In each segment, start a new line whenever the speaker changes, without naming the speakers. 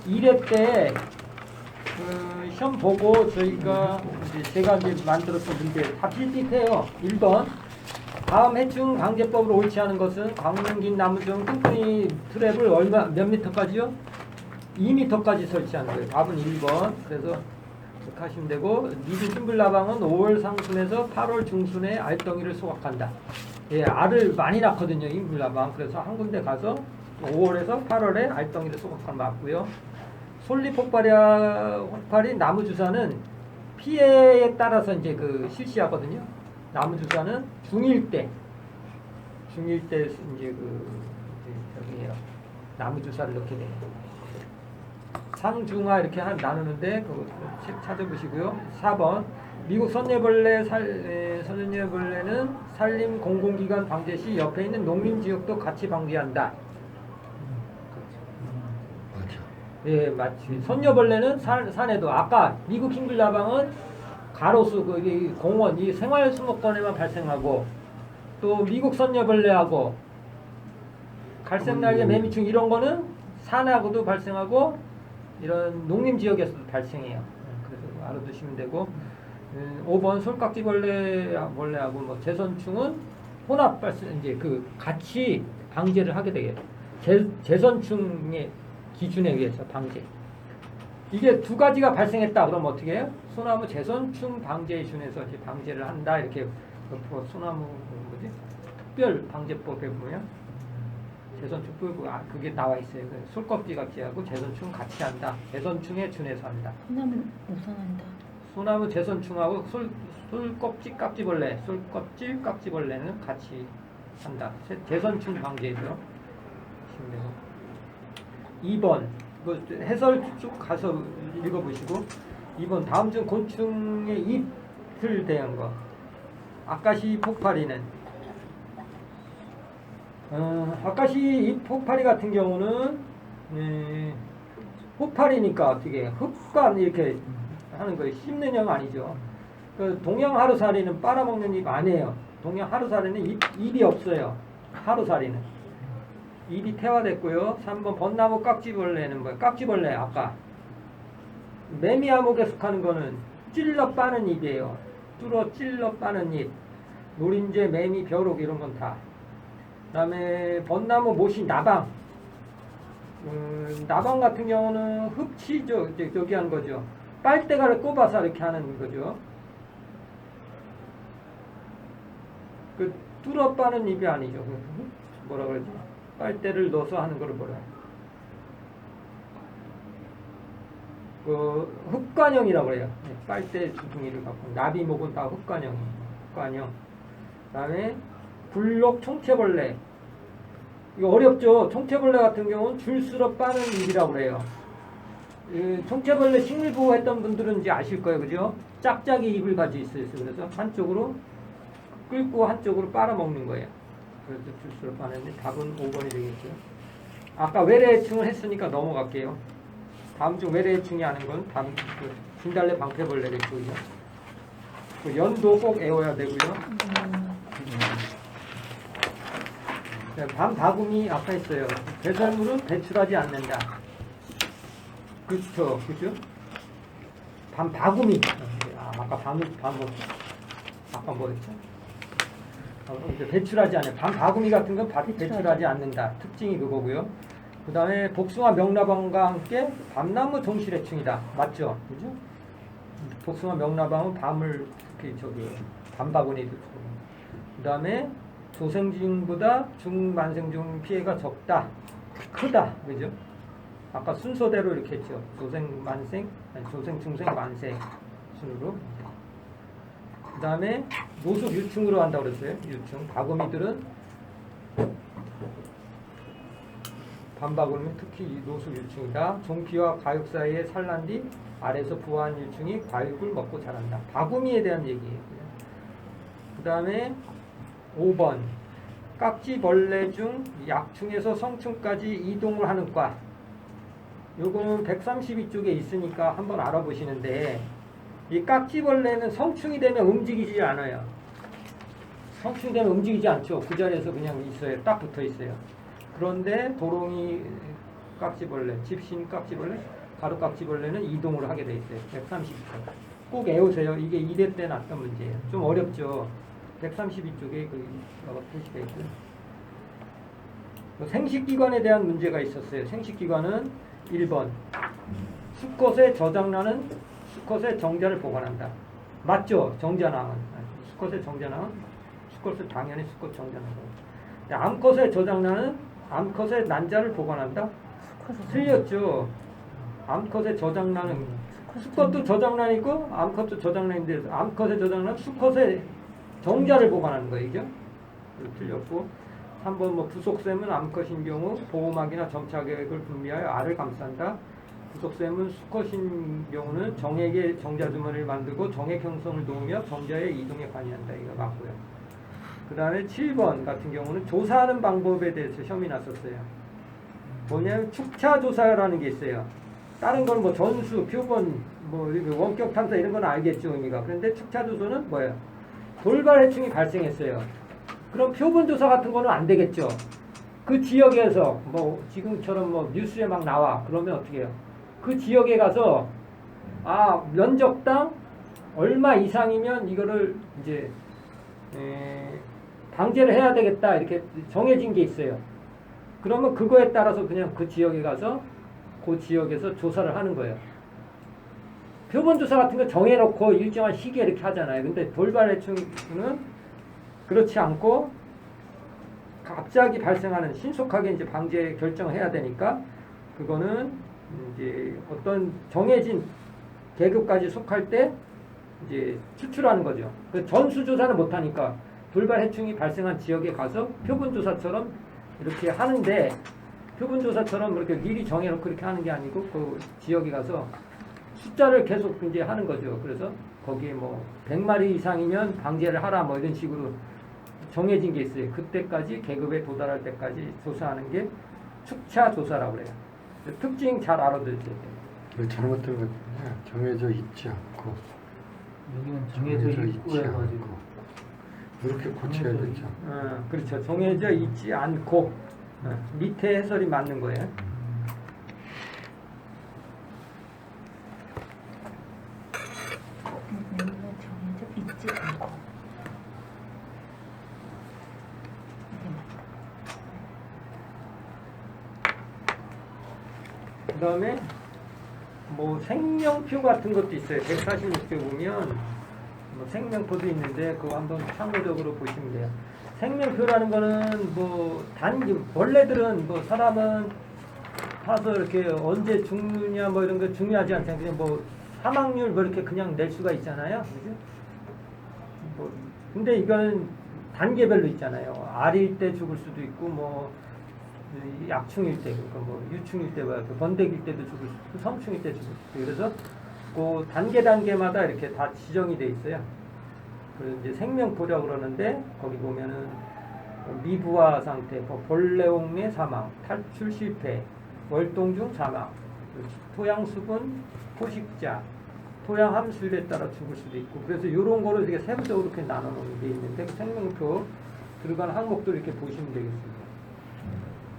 1회 때 시험 보고 제가 이제 만들었던 문제 다 비슷비슷해요. 1번 다음 해충 방제법으로 옳지 않은 것은 광명 긴 나무 중 끈끈이 트랩을 몇 미터까지요? 2미터까지 설치하는 거예요. 답은 1번. 그래서 이렇게 하시면 되고, 니드 심불나방은 5월 상순에서 8월 중순에 알덩이를 소각한다. 예, 알을 많이 낳거든요, 이 물나방. 그래서 한 군데 가서 5월에서 8월에 알덩이를 소각하는 맞고요. 솔잎 폭발이 나무 주사는 피해에 따라서 이제 실시하거든요. 나무 주사는 중1 때 이제 저기에요. 나무 주사를 넣게 돼요. 상중하 이렇게 나누는데 그거 책 찾아보시고요. 4번 미국 선녀벌레는 산림 공공기관 방제 시 옆에 있는 농림지역도 같이 방제한다.
맞죠.
예, 맞지. 선녀벌레는 산에도 아까 미국 흰불나방은 가로수 공원 이 생활수목원에만 발생하고 또 미국 선녀벌레하고 갈색날개 매미충 이런 거는 산하고도 발생하고 이런 농림지역에서도 발생해요. 그래서 알아두시면 되고 5번 솔깍지벌레하고 뭐 제선충은 혼합 발생 이제 같이 방제를 하게 되겠죠. 제선충의 기준에 의해서 방제. 이게 두 가지가 발생했다 그러면 어떻게 해요? 소나무 제선충 방제에 준해서 이제 방제를 한다 이렇게 소나무 특별 방제법에 보면 제선충 그게 나와 있어요. 솔껍질각지하고 제선충 같이 한다. 제선충에 준해서 한다.
소나무 우선한다.
소나무 제선충하고 솔껍질 깍지벌레는 같이 한다. 제선충 방제죠. 2번 해설 쭉 가서 읽어보시고 2번 다음 중 곤충의 잎을 대한 거. 아까시 폭파리는 아까시 잎 폭파리 같은 경우는 폭파리니까 어떻게 흙관 이렇게 하는 거예요. 씹는 형 아니죠. 동양 하루살이는 빨아먹는 잎 아니에요. 동양 하루살이는 잎이 없어요. 하루살이는 잎이 태화됐고요. 3번 벚나무 깍지벌레는 뭐예요? 깍지벌레 아까 매미암흑에 속하는 거는 찔러 빠는 잎이에요. 뚫어 찔러 빠는 잎. 노린재, 매미, 벼룩 이런 건 다. 그 다음에 벚나무, 모시, 나방. 나방 같은 경우는 흡치죠. 저기 하는 거죠. 빨대가를 꼽아서 이렇게 하는 거죠. 뚫어 빠는 잎이 아니죠. 뭐라 그러지? 빨대를 넣어서 하는 거를 뭐라 해요? 흑관형이라고 그래요. 빨대 주둥이를 갖고 나비목은 다 흑관형이에요. 흑관형. 그다음에 불록 총채벌레. 이거 어렵죠. 총채벌레 같은 경우는 줄수로 빠는 잎이라고 그래요. 총채벌레 식물 보호했던 분들은 이제 아실 거예요, 그죠? 짝짝이 잎을 가지고 있어요. 그래서 한쪽으로 끓고 한쪽으로 빨아먹는 거예요. 그래서 줄수로 빠는데 답은 5번이 되겠죠. 아까 외래해충을 했으니까 넘어갈게요. 다음 중 외래해충이 하는 건 다음 진달래 방패벌레겠죠. 연도 꼭 외워야 되고요. 밤바구니 아까 했어요. 배설물은 배출하지 않는다. 그쵸, 그죠? 밤바구니. 아까 뭐였죠? 배출하지 않아요. 밤바구니 같은 건 밥이 배출하지 않는다. 특징이 그거고요. 그 다음에 복숭아 명나방과 함께 밤나무 동실해충이다. 맞죠? 그죠? 복숭아 명나방은 밤을 밤바구니도 그 다음에 조생중보다 중만생중 피해가 적다. 크다. 그죠? 아까 순서대로 이렇게 했죠. 조생, 중생, 만생 순으로. 그 다음에 노숙 유충으로 한다고 그랬어요. 유충. 바구미들은 밤바구니는 특히 노숙 유충이다. 종피와 과육 사이에 산란 뒤 아래에서 부화한 유충이 과육을 먹고 자란다. 바구미에 대한 얘기예요. 그 다음에 5번 깍지벌레 중 약충에서 성충까지 이동을 하는 과. 요거는 132쪽에 있으니까 한번 알아보시는데 이 깍지벌레는 성충이 되면 움직이지 않아요. 성충이 되면 움직이지 않죠. 그 자리에서 그냥 있어요. 딱 붙어 있어요. 그런데 도롱이 깍지벌레, 집신 깍지벌레, 가루 깍지벌레는 이동을 하게 돼 있어요. 132쪽. 꼭 외우세요. 이게 2대 때 났던 문제예요. 좀 어렵죠. 132쪽에 표시되어 있고요. 생식기관에 대한 문제가 있었어요. 생식기관은 1번 수컷의 저장란은 수컷의 정자를 보관한다. 맞죠? 정자낭은. 수컷의 정자낭은 수컷을 당연히 수컷 정자낭. 암컷의 저장란은 암컷의 난자를 보관한다. 틀렸죠. 암컷의 저장란은 수컷도 저장란이고 암컷도 저장란인데 암컷의 저장란은 수컷의 정자를 보관하는 거예요. 틀렸고 3번 뭐 부속샘은 암컷인 경우 보호막이나 점차 계획을 분비하여 알을 감싼다. 부속샘은 수컷인 경우는 정액의 정자 주머니를 만들고 정액 형성을 도우며 정자의 이동에 관여한다. 이거 맞고요. 그 다음에 7번 같은 경우는 조사하는 방법에 대해서 시험이 났었어요. 뭐냐면 축차 조사라는 게 있어요. 다른 건 뭐 전수, 표본, 뭐 원격 탐사 이런 건 알겠죠, 의미가. 그런데 축차 조사는 뭐예요? 돌발 해충이 발생했어요. 그럼 표본 조사 같은 거는 안 되겠죠. 그 지역에서 뭐 지금처럼 뭐 뉴스에 막 나와. 그러면 어떻게 해요? 그 지역에 가서 면적당 얼마 이상이면 이거를 이제 방제를 해야 되겠다 이렇게 정해진 게 있어요. 그러면 그거에 따라서 그냥 그 지역에 가서 그 지역에서 조사를 하는 거예요. 표본 조사 같은 거 정해놓고 일정한 시기에 이렇게 하잖아요. 근데 돌발 해충은 그렇지 않고 갑자기 발생하는 신속하게 이제 방제 결정을 해야 되니까 그거는 이제 어떤 정해진 계급까지 속할 때 이제 추출하는 거죠. 그 전수조사는 못하니까 돌발 해충이 발생한 지역에 가서 표본조사처럼 이렇게 하는데 표본조사처럼 그렇게 미리 정해놓고 이렇게 하는 게 아니고 그 지역에 가서 숫자를 계속 이제 하는 거죠. 그래서 거기에 뭐 100마리 이상이면 방제를 하라 뭐 이런 식으로 정해진 게 있어요. 그때까지 계급에 도달할 때까지 조사하는 게 축차 조사라고 그래요. 특징 잘 알아두셔야 돼요.
잘못된 것 같은데 정해져 있지 않고
여기는 정해져 있고 해가지고
이렇게 고쳐야 되죠.
그렇죠. 정해져 있지 않고 밑에 해설이 맞는 거예요.
정해져 있지 않고
그 다음에 뭐 생명표 같은 것도 있어요. 146조 보면 뭐 생명표도 있는데 그거 한번 참고적으로 보시면 돼요. 생명표라는 거는 뭐 단기 벌레들은 뭐 사람은 타서 이렇게 언제 죽느냐 뭐 이런 거 중요하지 않잖아요. 그냥 뭐 사망률 뭐 이렇게 그냥 낼 수가 있잖아요. 그죠? 뭐 근데 이건 단계별로 있잖아요. 알일 때 죽을 수도 있고 뭐 약충일 때, 그러니까 뭐 유충일 때, 번데기일 때도 죽을 수 있고 성충일 때 죽을 수 있고 그래서 그 단계마다 이렇게 다 지정이 돼 있어요. 그래서 이제 생명표라고 그러는데 거기 보면은 미부화 상태, 벌레옥내 사망, 탈출 실패, 월동 중 사망, 토양 수분, 포식자, 토양 함수율에 따라 죽을 수도 있고 그래서 이런 거를 되게 세부적으로 이렇게 나눠 놓은 게 있는데 그 생명표 들어간 항목도 이렇게 보시면 되겠습니다.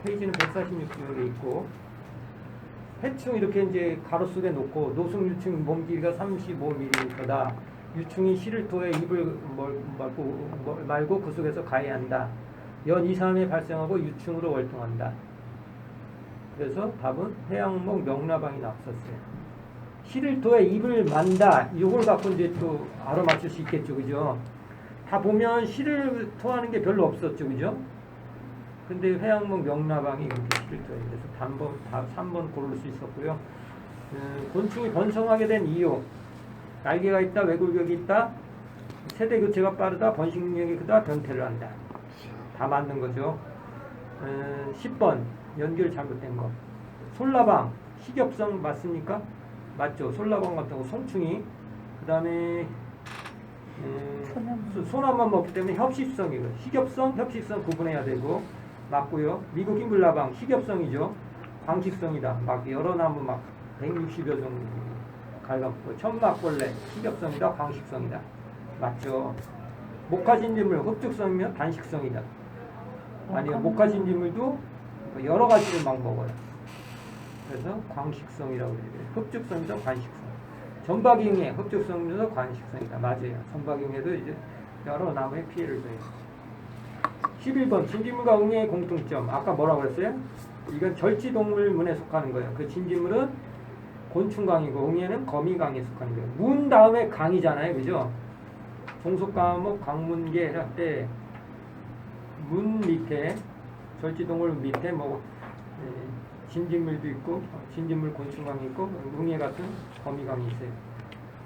페이지는 146쪽에 있고 해충 이렇게 이제 가로 속에 놓고 노숙 유충 몸 길이가 35mm다. 유충이 시를토에 입을 말고 그 속에서 가해한다. 연 2, 3에 발생하고 유충으로 월동한다. 그래서 답은 해양목 명나방이 나왔었어요. 시를토에 입을 만다. 이걸 갖고 이제 또 알아맞힐 수 있겠죠, 그죠? 다 보면 시를 토하는 게 별로 없었죠, 그죠? 근데 해양목 명나방이 이렇게 시를토에 그래서 3번 고를 수 있었고요. 곤충이 번성하게 된 이유. 날개가 있다, 외골격이 있다, 세대 교체가 빠르다, 번식 능력이 크다, 변태를 한다. 다 맞는 거죠. 10번 연결 잘못된 거. 솔라방 식엽성 맞습니까? 맞죠. 솔라방 같은 거 송충이. 그 다음에 소나만 먹기 때문에 협식성이고 식엽성, 협식성 구분해야 되고 맞고요. 미국 흰불나방 식엽성이죠. 광식성이다. 막 여러 나무 막 160여 종류 갈가먹고 천막벌레 식엽성이다. 광식성이다. 맞죠. 목화진딧물 흡족성이면 단식성이다. 아니요. 목화진딧물도 여러 가지를 막 먹어요. 그래서 광식성이라고 해야 돼요. 흡죽성이다 관식성. 전박이응에 흡죽성이다 관식성이다. 맞아요. 전박이응에도 이제 여러 나무에 피해를 줘요. 11번 진딧물과 응애의 공통점. 아까 뭐라고 그랬어요? 이건 절지동물문에 속하는 거예요. 그 진딧물은 곤충강이고 응애는 거미강에 속하는 거예요. 문 다음에 강이잖아요. 그죠? 종속과목 강문계 할 때 문 밑에 절지동물 밑에 뭐 진딧물도 있고 진딧물 곤충강이 있고 응애 같은 거미강이 있어요.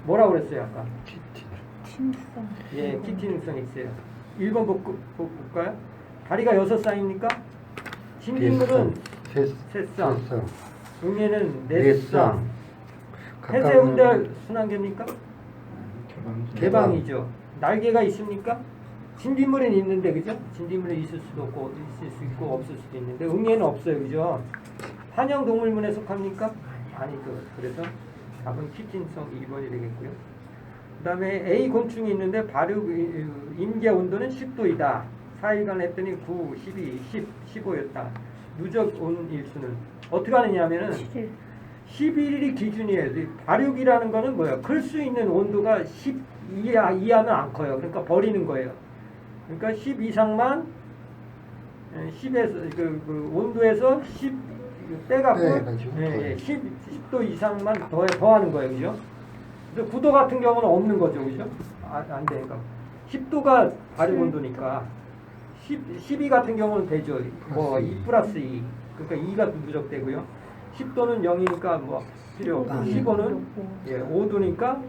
뭐라고 그랬어요 아까?
키티.
침성.
예, 키티능성이 있어요. 1번 볼까요? 다리가 6쌍입니까? 진딧물은 셋쌍, 응애는 4쌍. 해세운달 순환계입니까? 개방이죠. 날개가 있습니까? 진딧물은 있는데 그죠? 진딧물은 있을 수도 없고 있을 수 있고 없을 수도 있는데 응애는 없어요. 그죠? 한양동물문에 속합니까? 아니죠. 그래서 답은 키팅성 2번이 되겠고요. 그 다음에 A 곤충이 있는데 발육 임계 온도는 10도이다. 4일간 했더니 9, 12, 10, 15였다. 누적 온 일수는 어떻게 하느냐면은
7일.
11일이 기준이에요. 발육이라는 거는 뭐예요? 클 수 있는 온도가 10 이하면 안 커요. 그러니까 버리는 거예요. 그러니까 10 이상만 10에서 그 온도에서 10 빼갖고 10도 이상만 더하는 거예요. 그죠? 그래서 9도 같은 경우는 없는 거죠. 그죠? 안 되니까. 10도가 발육 온도니까 12 같은 경우는 되죠. 뭐 2 플러스 2. 그러니까 2가 누적되고요. 10도는 0이니까 뭐 필요 없고 15는 5도니까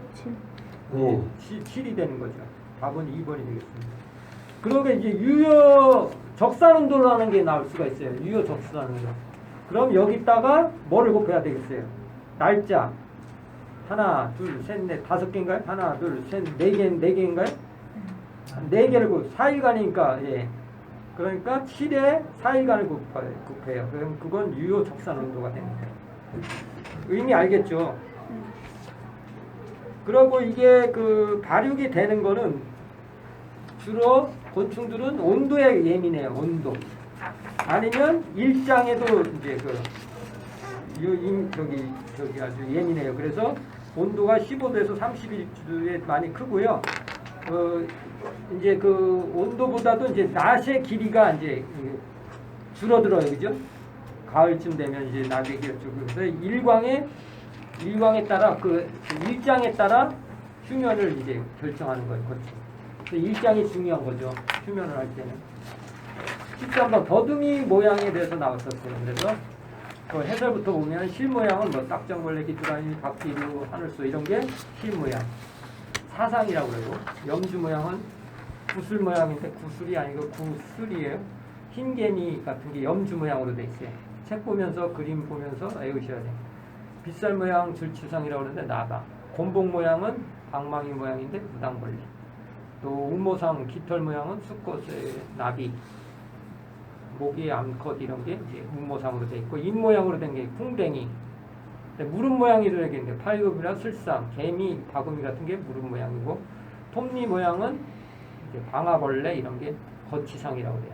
7이 되는 거죠. 답은 2번이 되겠습니다. 그러게 이제 유효 적산 온도라는 게 나올 수가 있어요. 유효 적산 온도. 그럼 여기다가 뭐를 곱해야 되겠어요? 날짜. 하나, 둘, 셋, 넷, 5개인가요? 하나, 둘, 셋, 4개인가요? 4개를 4일간이니까 예. 그러니까 7에 4일간을 곱해요. 그럼 그건 유효 적산 온도가 됩니다. 의미 알겠죠? 그리고 이게 그 발육이 되는 거는 주로 곤충들은 온도에 예민해요. 온도. 아니면 일장에도 이제 저기 아주 예민해요. 그래서 온도가 15도에서 31도에 많이 크고요. 이제 그 온도보다도 이제 낮의 길이가 이제 줄어들어요. 그죠? 가을쯤 되면 이제 낮의 길이가 줄고 그래서 일광에 따라 그 일장에 따라 휴면을 이제 결정하는 거예요. 그래서 일장이 중요한 거죠. 휴면을 할 때는. 13번 더듬이 모양에 대해서 나왔었어요. 그래서 그 해설부터 보면 실 모양은 뭐 딱정벌레, 귀뚜라미, 박쥐류, 하늘소 이런 게 실 모양. 사상이라고 그래요. 염주 모양은 구슬 모양인데 구슬이 아니고 구슬이에요. 흰개미 같은 게 염주 모양으로 돼 있어요. 책 보면서 그림 보면서 외우셔야 돼요. 빗살 모양 줄치상이라고 그러는데 나방. 곤봉 모양은 방망이 모양인데 무당벌레. 또 우모상 깃털 모양은 수컷의 나비. 모기 암컷 이런 게 이제 우모상으로 돼 있고 잎 모양으로 된 게 풍뎅이. 무릎 모양이 되겠는데 팔굽이나 슬삼, 개미, 바구미 같은 게 무릎 모양이고 톱니 모양은 이제 방아벌레 이런 게 거치상이라고 돼요.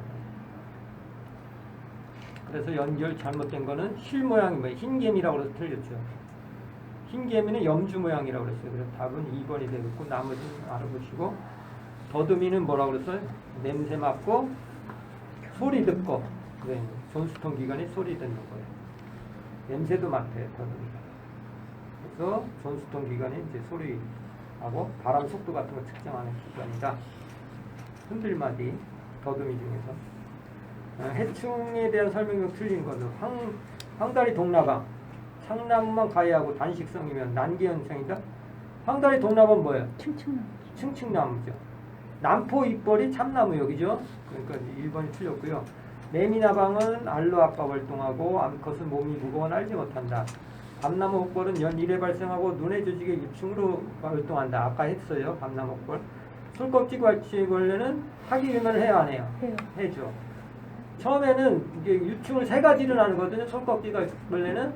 그래서 연결 잘못된 거는 실 모양이 뭐 흰개미라고 해서 틀렸죠. 흰개미는 염주 모양이라고 그랬어요. 그래서 답은 2번이 되겠고 나머지는 알아보시고 더듬이는 뭐라고 그랬어요? 냄새 맡고 소리 듣고 존수통 기관이 소리 듣는 거예요. 냄새도 맡아요. 더듬이가. 그래서 존수통 기관이 이제 소리하고 바람 속도 같은 걸 측정하는 기관이다. 흔들마디 더듬이 중에서 해충에 대한 설명이 틀린 거죠. 황다리 동나방 창나무만 가해하고 단식성이면 난기현상이다. 황다리 동나방 뭐예요? 층층나무죠. 남포 잎벌이 참나무 여기죠. 그러니까 1번이 틀렸고요. 매미나방은 알로 아빠 활동하고 암컷은 몸이 무거워 날지 못한다. 밤나무 옥벌은 연 1회 발생하고 눈의 조직의 유충으로 활동한다. 아까 했어요. 밤나무 옥벌. 솔껍질 괄치벌레는 학위유면을 해야 안 해요?
해요.
해죠. 처음에는 이게 유충을 3가지를 나누거든요. 솔껍질 괄치벌레는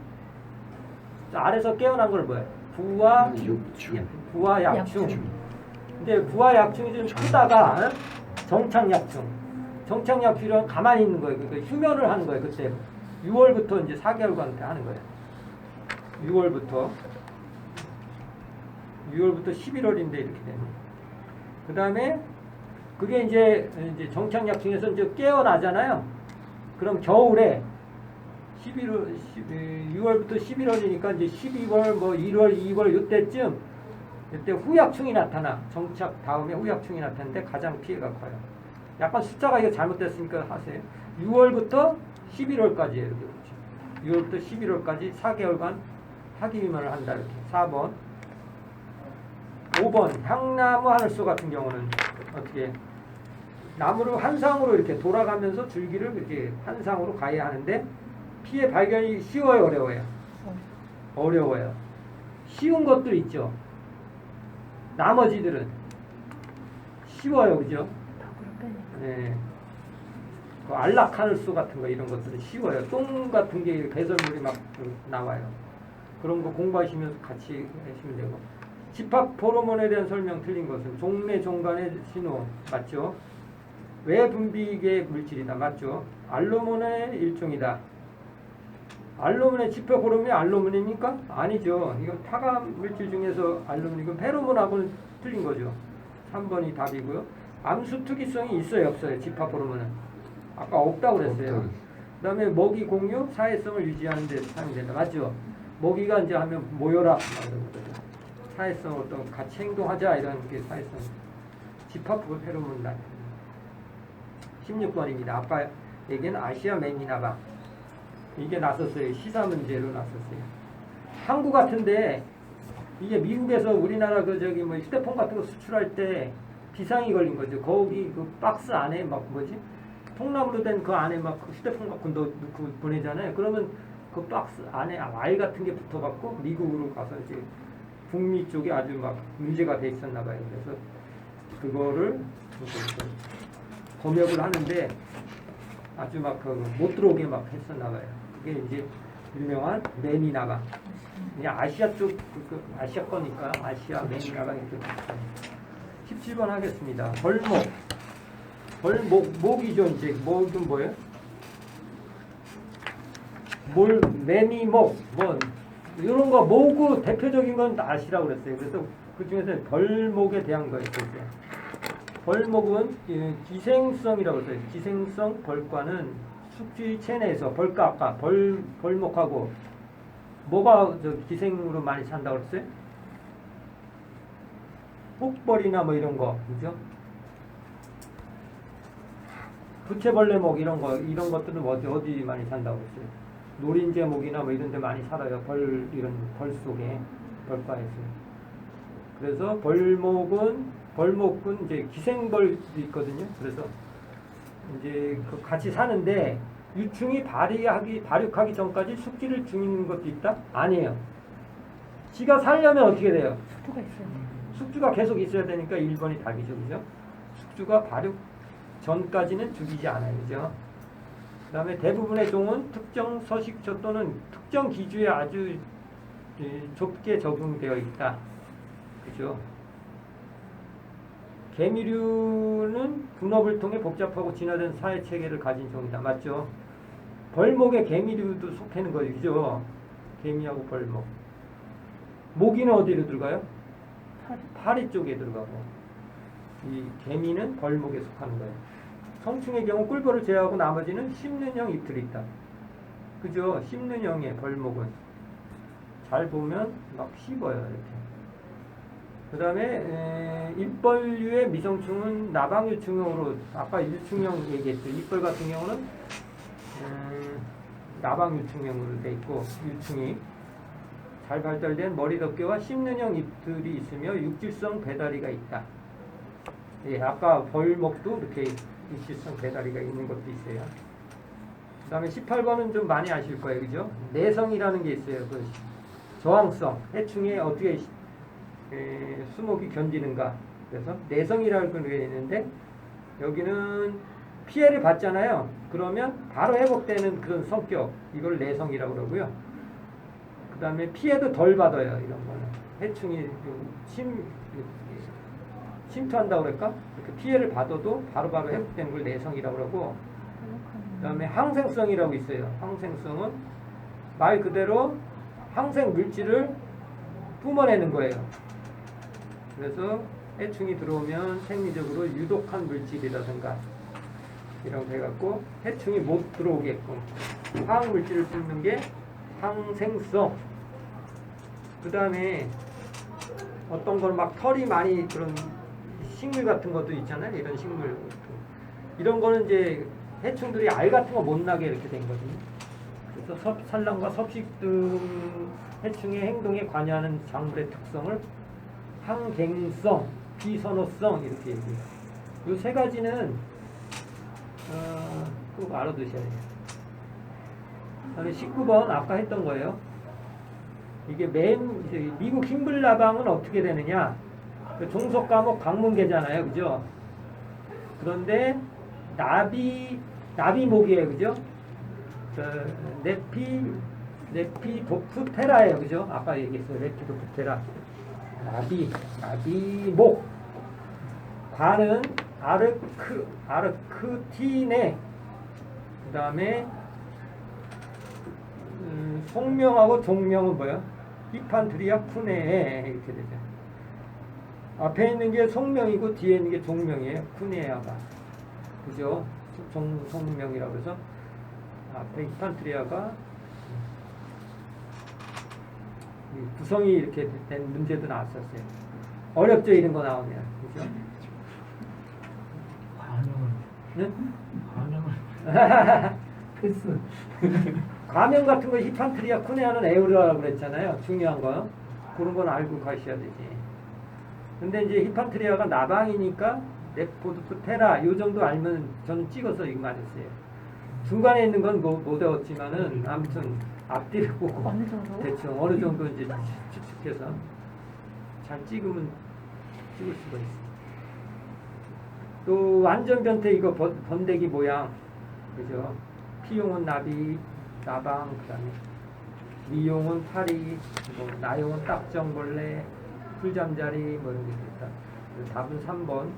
아래서 깨어난 걸 뭐예요? 부와 약충. 근데 부와 약충이 좀 크다가 정착약충. 정착약충은 가만히 있는 거예요. 그러니까 휴면을 하는 거예요. 그때 6월부터 이제 4개월간 하는 거예요. 6월부터 11월인데 이렇게 되네. 그 다음에 그게 이제 정착약 중에서 이제 깨어나잖아요. 그럼 겨울에 6월부터 11월이니까 이제 12월, 뭐 1월, 2월 이때쯤 이때 후약충이 나타나. 정착 다음에 후약충이 나타나는데 가장 피해가 커요. 약간 숫자가 이거 잘못됐으니까 하세요. 6월부터 11월까지예요. 이렇게 그렇죠. 6월부터 11월까지 4개월간 사기 위반을 한다. 이렇게. 4번. 5번 향나무 하늘소 같은 경우는 어떻게 나무를 한상으로 이렇게 돌아가면서 줄기를 이렇게 한상으로 가야 하는데 피해 발견이 쉬워요, 어려워요? 어려워요. 쉬운 것들 있죠. 나머지들은 쉬워요, 그죠? 네. 그 안락하늘소 같은 거 이런 것들은 쉬워요. 똥 같은 게 배설물이 막 나와요. 그런 거 공부하시면서 같이 하시면 되고. 집합 호르몬에 대한 설명 틀린 것은 종내 종간의 신호 맞죠? 외분비계 물질이다 맞죠? 알로몬의 일종이다. 알로몬의 집합 호르몬이 알로몬입니까? 아니죠. 이건 타감 물질 중에서 알로몬이고 페로몬하고는 틀린 거죠. 3번이 답이고요. 암수 특이성이 있어요 없어요? 집합 호르몬은 아까 없다고 그랬어요. 그 다음에 먹이 공유 사회성을 유지하는 데 사용이 된다 맞죠? 먹이가 이제 하면 모여라 이런 거죠. 사회성 어떤 같이 행동하자 이런 게 사회성. 집합 페로몬 나. 16번입니다. 아까 얘기는 아시아 맨이나바 이게 났었어요. 시사 문제로 났었어요. 항구 같은데 이게 미국에서 우리나라 그 저기 뭐 휴대폰 같은 거 수출할 때 비상이 걸린 거죠. 거기 그 박스 안에 막 뭐지 통나무로 된 그 안에 막 휴대폰 갖고 넣고 보내잖아요. 그러면 그 박스 안에 알 같은 게 붙어갖고 미국으로 가서 이제 북미 쪽에 아주 막 문제가 돼 있었나 봐요. 그래서 그거를 검역을 하는데 아주 막 못 들어오게 막 했었나 봐요. 그게 이제 유명한 매니나바. 그냥 아시아 쪽 아시아 거니까 아시아 매니나바 이렇게. 17번 하겠습니다. 목이죠 이제 목은 뭐예요? 매미목 뭐 이런 거 모구 대표적인 건 아시라고 그랬어요. 그래서 그 중에서 벌목에 대한 거였어요. 벌목은 기생성이라고 했어요. 기생성 벌과는 숙주의 체내에서 벌과 아까 벌목하고 뭐가 저 기생으로 많이 산다고 그랬어요? 혹벌이나 뭐 이런 거 그죠? 부채벌레목 이런 것들은 어디 많이 산다고 그랬어요? 노린재목이나 뭐 이런 데 많이 살아요. 이런 벌 속에 벌과에서. 그래서 벌목은 이제 기생벌도 있거든요. 그래서 이제 그 같이 사는데 유충이 발육하기 전까지 숙주를 주는 것도 있다? 아니에요. 지가 살려면 어떻게 돼요?
숙주가 있어요.
숙주가 계속 있어야 되니까 1번이 답이죠. 그죠? 숙주가 발육 전까지는 죽이지 않아요. 그죠? 그 다음에 대부분의 종은 특정 서식처 또는 특정 기주에 아주 좁게 적용되어 있다. 그죠? 개미류는 분업을 통해 복잡하고 진화된 사회 체계를 가진 종이다. 맞죠? 벌목에 개미류도 속하는 거죠. 그죠? 개미하고 벌목. 모기는 어디로 들어가요? 파리 쪽에 들어가고. 이 개미는 벌목에 속하는 거예요. 성충의 경우 꿀벌을 제외하고 나머지는 씹는형 잎들이 있다. 그죠? 씹는형의 벌목은. 잘 보면 막 씹어요. 이렇게. 그 다음에 잎벌류의 미성충은 나방유충형으로 아까 유충형 얘기했죠. 잎벌 같은 경우는 나방유충형으로 돼 있고 유충이 잘 발달된 머리 덮개와 씹는형 잎들이 있으며 육질성 배다리가 있다. 예, 아까 벌목도 이렇게 육질성 배다리가 있는 것도 있어요. 그 다음에 18번은 좀 많이 아실 거예요. 그죠? 내성이라는 게 있어요. 그 저항성, 해충에 어떻게 수목이 견디는가. 그래서 내성이라는 게 있는데 여기는 피해를 받잖아요. 그러면 바로 회복되는 그런 성격. 이걸 내성이라고 그러고요. 그 다음에 피해도 덜 받아요. 이런 거는. 해충이 침투한다고 그럴까? 이렇게 피해를 받아도 바로바로 회복되는 걸 내성이라고 그러고 그 다음에 항생성이라고 있어요. 항생성은 말 그대로 항생 물질을 뿜어내는 거예요. 그래서 해충이 들어오면 생리적으로 유독한 물질이라든가 이런 거 해갖고 해충이 못 들어오게끔 화학 물질을 뿜는 게 항생성. 그 다음에 어떤 걸 막 털이 많이 그런 식물 같은 것도 있잖아요. 이런 식물. 이런 거는 이제 해충들이 알 같은 거 못 나게 이렇게 된 거거든요. 그래서 산란과 섭식 등 해충의 행동에 관여하는 작물의 특성을 항갱성, 비선호성 이렇게 얘기해요. 이 세 가지는 꼭 알아두셔야 돼요. 그다음에 19번 아까 했던 거예요. 이게 미국 흰불나방은 어떻게 되느냐? 종속 과목 강문계잖아요, 그죠? 그런데 나비목이에요, 그죠? 레피도프테라예요, 그죠? 아까 얘기했어요, 레피도프테라. 나비목. 과는 아르크티네. 그 다음에 속명하고 종명은 뭐야? 히판트리아 쿠네 이렇게 되죠. 앞에 있는 게 속명이고 뒤에 있는 게 종명이에요. 쿠네아가. 그죠? 속명이라고 해서 앞에 히판트리아가 구성이 이렇게 된 문제도 나왔었어요. 어렵죠, 이런 거 나오면. 그죠?
과명을.
네?
과명을. 패스.
과명 같은 거 히판트리아 쿠네아는 에우라라고 그랬잖아요. 중요한 거. 그런 건 알고 가셔야 되지. 근데 이제 히판트리아가 나방이니까 레포드프테라 요 정도 알면 저는 찍어서 이거 맞았어요. 중간에 있는 건 못 외웠지만은 아무튼 앞뒤를 보고
어느 정도?
대충 어느 정도 이제 추측해서 잘 찍으면 찍을 수가 있어요. 또 완전 변태 이거 번데기 모양 그죠? 피용은 나비, 나방, 그다음에 미용은 파리, 뭐 나용은 딱정벌레, 풀잠자리 뭐 이런 게 있다. 답은 3번.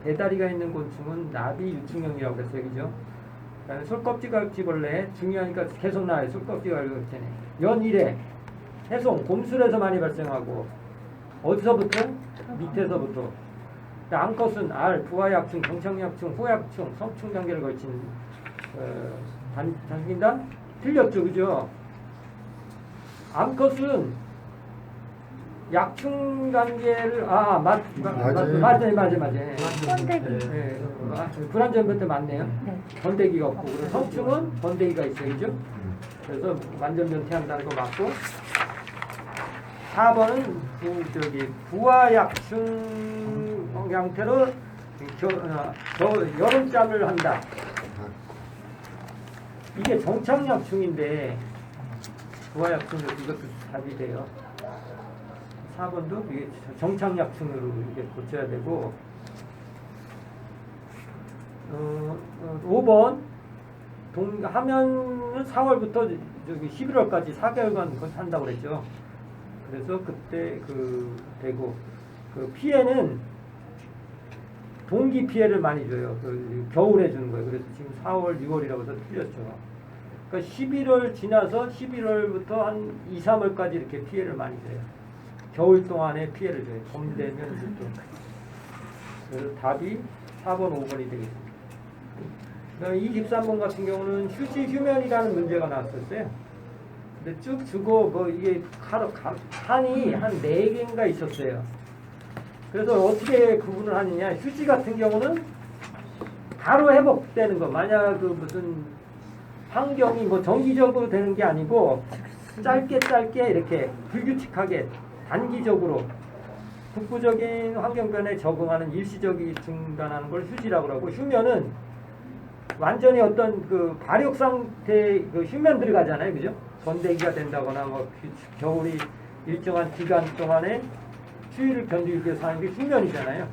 배다리가 있는 곤충은 나비 유충형이라고 했어요, 그죠? 그다음에 솔껍지갈치벌레 중요하니까 계속 나와요. 솔껍지갈치벌레. 연일에 해송, 곰술에서 많이 발생하고 어디서부터? 밑에서부터. 암컷은 알, 부화약충, 정착약충, 호약충, 성충 단계를 거친 단긴다? 틀렸죠, 그죠? 암컷은 약충 단계를 맞아요.
번데기.
네, 불안전변태 맞네요.
네.
번데기가 없고 그리고 성충은 번데기가 있어요, 그죠? 그래서 완전변태 한다는 거 맞고 4번은 부화약충 형태로 여름잠을 한다. 이게 정착약충인데 부화약충으로 이것도 답이 돼요. 4번도 이게 정착약충으로 이렇게 고쳐야 되고 5번 하면은 4월부터 11월까지 4개월간 한다고 그랬죠. 그래서 그때 되고 피해는 동기 피해를 많이 줘요. 겨울에 주는 거예요. 그래서 지금 4월, 6월이라고 해서 틀렸죠. 그러니까 11월 지나서 11월부터 한 2, 3월까지 이렇게 피해를 많이 줘요. 겨울 동안에 피해를 줘요. 봄 되면 또. 그래서 답이 4번, 5번이 되겠습니다. 23번 같은 경우는 휴지 휴면이라는 문제가 나왔었어요. 근데 쭉 주고 뭐 이게 칸이 한 4개인가 있었어요. 그래서 어떻게 구분을 하느냐. 휴지 같은 경우는 바로 회복되는 거. 만약 무슨 환경이 뭐 정기적으로 되는 게 아니고 짧게 이렇게 불규칙하게 단기적으로 국부적인 환경변에 적응하는 일시적이 중단하는 걸 휴지라고 하고 휴면은 완전히 어떤 발육 상태 휴면 들어가잖아요, 그죠? 번데기가 된다거나 뭐 겨울이 일정한 기간 동안에 추위를 견디기 위해서 하는 게 휴면이잖아요.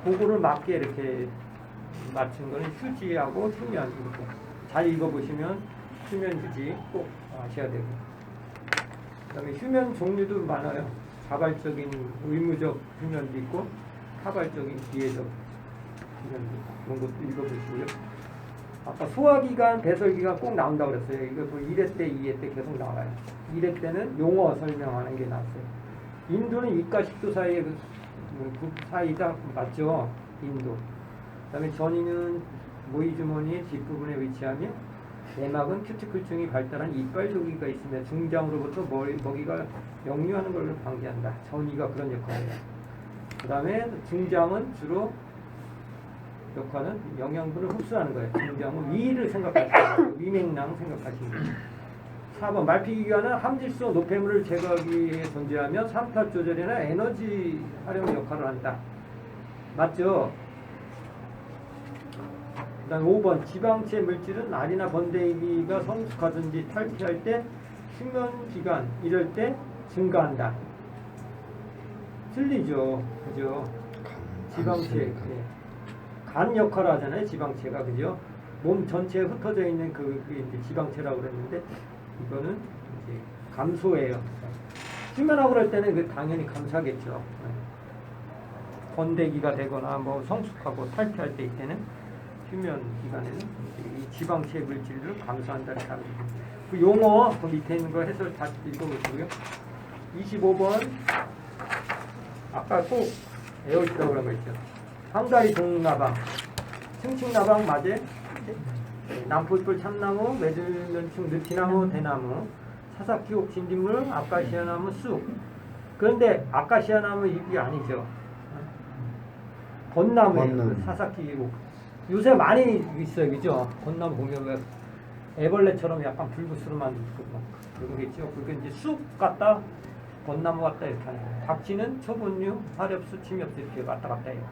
그거를 맞게 이렇게 맞춘 거는 휴지하고 휴면 이렇게 잘 읽어보시면 휴면 휴지 꼭 아셔야 되고. 그다음에 휴면 종류도 많아요. 자발적인 의무적 휴면도 있고 타발적인 기회적 휴면도 있고 그런 것도 읽어보시고요. 아까 소화기관, 배설기관 꼭 나온다고 그랬어요. 이거 1회 때, 2회 때 계속 나와요. 이럴 때는 용어 설명하는 게 낫어요. 인도는 이과 10도 사이에 그 사이다 맞죠? 인도. 그다음에 전이는 모이 주머니의 뒷부분에 위치하며 내막은 큐티클층이 발달한 이빨 조기가 있으며 중장으로부터 먹이가 역류하는 것을 방지한다. 전이가 그런 역할이에요. 그 다음에 중장은 주로 역할은 영양분을 흡수하는 거예요. 중장은 위를 생각하시면 돼요. 위맥랑 생각하시면 돼요. 4번 말피기관은 함질성 노폐물을 제거하기 위해 존재하며 산파 조절이나 에너지 활용 역할을 한다. 맞죠? 그 다음 5번 지방체 물질은 알이나 번데기가 성숙하든지 탈피할 때 수면기간 이럴 때 증가한다. 틀리죠. 그죠? 지방체 예. 간 역할을 하잖아요. 지방체가 그죠? 몸 전체에 흩어져 있는 그게 이제 지방체라고 그랬는데 이거는 이제 감소해요. 수면하고 그럴 때는 그 당연히 감소하겠죠. 예. 번데기가 되거나 뭐 성숙하고 탈피할 때 이때는 휴면 기간에는 이 지방체 물질을 감소한다는 답입니다. 그 용어 그 밑에 있는 거 해설 다시 읽어보시고요. 25번 아까 꼭 외워있다고 그런 거 있죠. 황다리 동나방, 층층나방 맞아요? 남풀풀 참나무, 매들면충 느티나무, 대나무, 사사키옥 진딧물, 아카시아나무 쑥. 그런데 아카시아나무 잎이 아니죠. 벚나무예요. 사사키옥. 요새 많이 있어요, 그죠? 벚나무 보면 왜 애벌레처럼 약간 불구스름한 그런 게 있죠. 그게 이제 쑥 같다, 벚나무 같다 이렇게 하는 거예요. 박쥐는 초본류, 화렵수, 침엽수 이렇게 왔다 갔다 해요.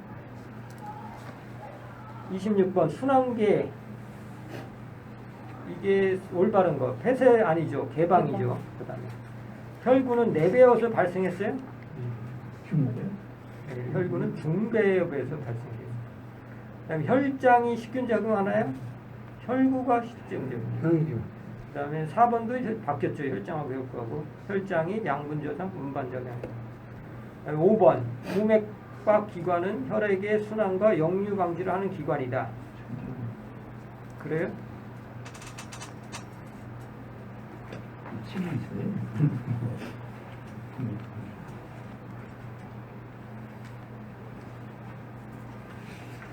26번 순환계 이게 올바른 거 폐쇄 아니죠, 개방이죠. 그 다음에 혈구는 4배여서 발생했어요. 네, 혈구는 중배엽에서 발생해요. 그 다음에 혈장이 식균 작용하나요? 혈구가 식균 작용. 그 다음에 4번도 이제 바뀌었죠. 혈장하고 혈구하고. 혈장이 양분 저장, 음반 저장. 5번 무맥박 기관은 혈액의 순환과 역류 방지를 하는 기관이다. 그래요?
책이 있어요?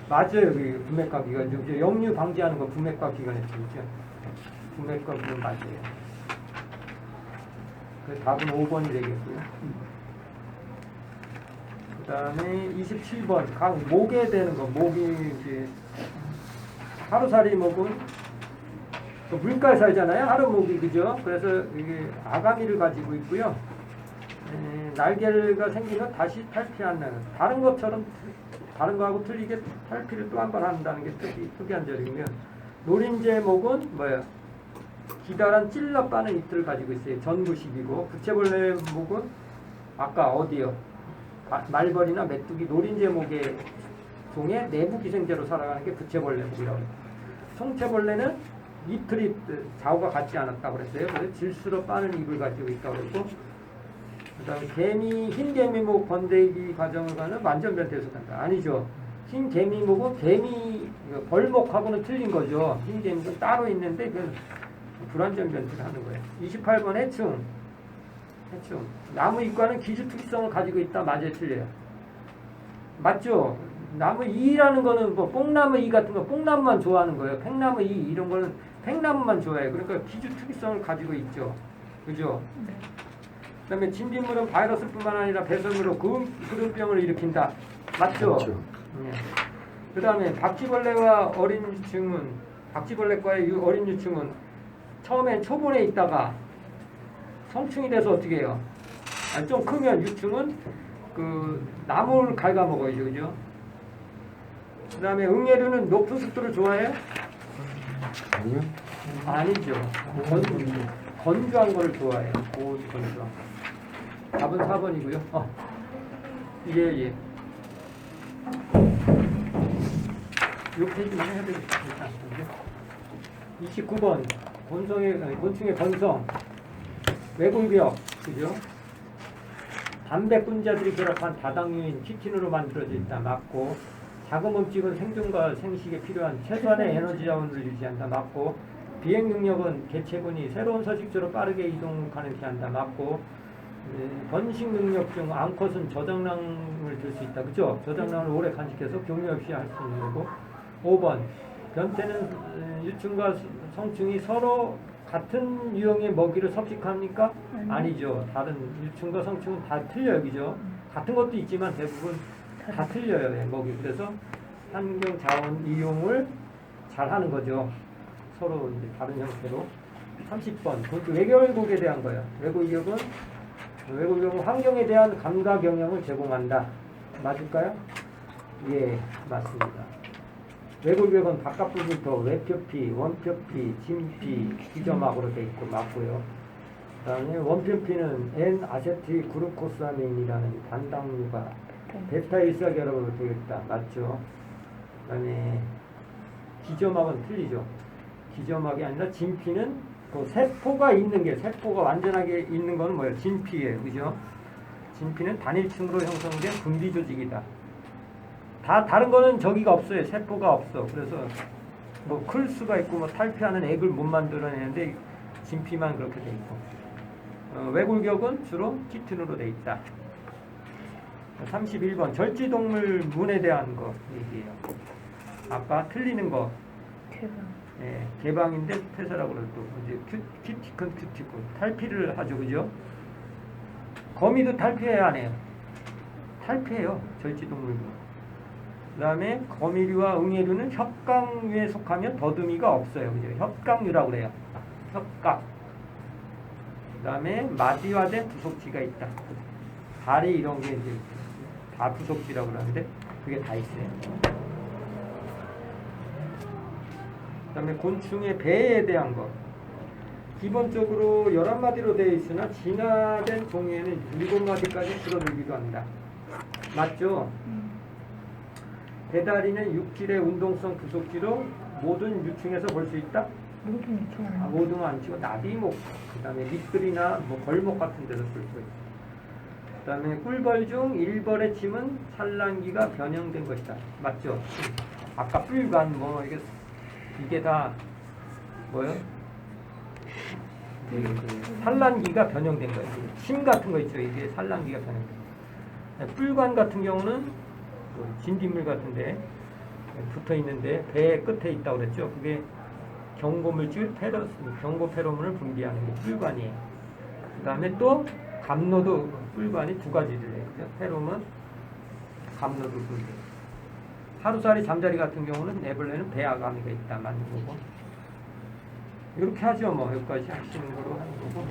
맞아요. 그 부맥과 기관. 역류 방지하는 거 부맥과 기관에 있죠. 부맥과 기관 맞아요. 그 답은 5번이 되겠고요. 그 다음에 27번 각 목에 대는 거. 목이 이제 하루살이 목은 물가에 살잖아요. 하루목이 그죠? 그래서 이게 아가미를 가지고 있고요. 날개가 생기면 다시 탈피하는 다른 것처럼 다른 거하고 틀리게 탈피를 또 한 번 한다는 게 특이한 점이면 노린재목은 뭐예요? 기다란 찔러 빠는 잎들을 가지고 있어요. 전구식이고 부채벌레 목은 아까 어디요? 말벌이나 메뚜기 노린재목의 종의 내부 기생제로 살아가는 게 부채벌레목이라고 해요. 총채벌레는 이틀이 좌우가 같지 않았다고 그랬어요. 그래서 질수로 빠는 잎을 가지고 있다고 그랬고 그 다음에 개미, 흰 개미목 번데기 과정을 가는 완전 변태에서 간다. 아니죠. 흰 개미목은 개미 벌목하고는 틀린 거죠. 흰 개미목은 따로 있는데 그 불완전 변태를 하는 거예요. 28번 해충. 나무 잎과는 기주 특성을 가지고 있다. 맞아요, 틀려요? 맞죠? 나무 이라는 거는 뭐 뽕나무 이 같은 거 뽕나무만 좋아하는 거예요. 팽나무 이 이런 거는 팽나무만 좋아해요. 그러니까 기주 특성을 가지고 있죠. 그죠? 그 다음에 진딧물은 바이러스뿐만 아니라 배설물로 구름병을 일으킨다. 맞죠? 네. 그 다음에 박쥐벌레와 어린 유충은 박쥐벌레과의 어린 유충은 처음엔 초본에 있다가 성충이 돼서 어떻게 해요? 좀 크면 유충은 그 나무를 갉아먹어야죠. 그죠? 그 다음에 응애류는 높은 습도를 좋아해요?
아니요.
아니죠. 건조한 거를 좋아해요. 건조한. 답은 4번이고요. 예. 요 페이지만 해야 되겠습니다. 29번 곤충의 건성 외골벽 그죠? 담배분자들이 결합한 다당류인 키틴으로 만들어져 있다. 맞고 작은 몸집은 생존과 생식에 필요한 최소한의 에너지 자원을 유지한다. 맞고 비행 능력은 개체군이 새로운 서식지로 빠르게 이동하는 게 한다. 맞고 번식 능력 중 암컷은 저장량을 들 수 있다. 그죠? 저장량을 오래 간직해서 격리 없이 할 수 있는 거고. 5번 변태는 유충과 성충이 서로 같은 유형의 먹이를 섭식합니까? 아니죠. 다른 유충과 성충은 다 틀려요. 그죠? 같은 것도 있지만 대부분 다 틀려요. 예, 먹이. 그래서 환경 자원 이용을 잘 하는 거죠. 서로 이제 다른 형태로. 30번 그 외골격에 대한 거예요. 외골격은 환경에 대한 감각 영향을 제공한다. 맞을까요? 예, 맞습니다. 외골격은 바깥 부분부터 외표피, 원표피, 진피, 기저막으로 되어 있고 맞고요. 그 다음에 원표피는 N-아세틸 그루코사민이라는 단당류가 베타 일사결합으로 되어 있다. 맞죠? 그 다음에 기저막은 틀리죠. 기저막이 아니라 진피는 그 세포가 있는 게, 세포가 완전하게 있는 거는 뭐예요? 진피예요. 그죠? 진피는 단일층으로 형성된 분비 조직이다. 다 다른 거는 저기가 없어요. 세포가 없어. 그래서 뭐 클 수가 있고 뭐 탈피하는 액을 못 만들어내는데 진피만 그렇게 돼 있고. 외골격은 주로 키틴으로 돼 있다. 31번 절지동물 문에 대한 거 얘기해요. 아까 틀리는 거. 예, 개방인데 폐사라고 그래도 이제 큐티콘 탈피를 하죠. 그죠? 거미도 탈피해야 안 해요. 탈피해요. 절지동물도. 그 다음에 거미류와 응애류는 협강류에 속하면 더듬이가 없어요. 그죠? 협강류라고 그래요. 협각. 그 다음에 마디화된 부속지가 있다. 다리 이런 게 이제 다 부속지라고 그러는데 그게 다 있어요. 그 다음에 곤충의 배에 대한 것. 기본적으로 11마디로 되어 있으나 진화된 종에는 7마디까지 줄어들기도 합니다. 맞죠? 배다리는 육질의 운동성 부속지로 모든 유충에서 볼 수 있다?
모든 유충은
모든 안 치고 나비목, 그 다음에 밑들이나 뭐 걸목 같은 데서 볼 수 있다. 그 다음에 꿀벌 중 1벌의 침은 산란기가 변형된 것이다. 맞죠? 아까 뿔관 뭐 이게 다 뭐요? 산란기가 변형된 거예요. 침 같은 거 있죠. 이게 산란기가 변형된 거예요. 뿔관 같은 경우는 진딧물 같은데 붙어 있는데 배 끝에 있다고 그랬죠. 그게 경고물질 경고 페로몬을 분비하는 게 뿔관이에요. 그 다음에 또 감로도 뿔관이 두 가지를 해요. 페로몬, 감로도 분비. 하루살이 잠자리 같은 경우는 애벌레는 배아가미가 있다 맞는 거고. 이렇게 하죠. 뭐 여기까지 하시는 거로 하는 거고.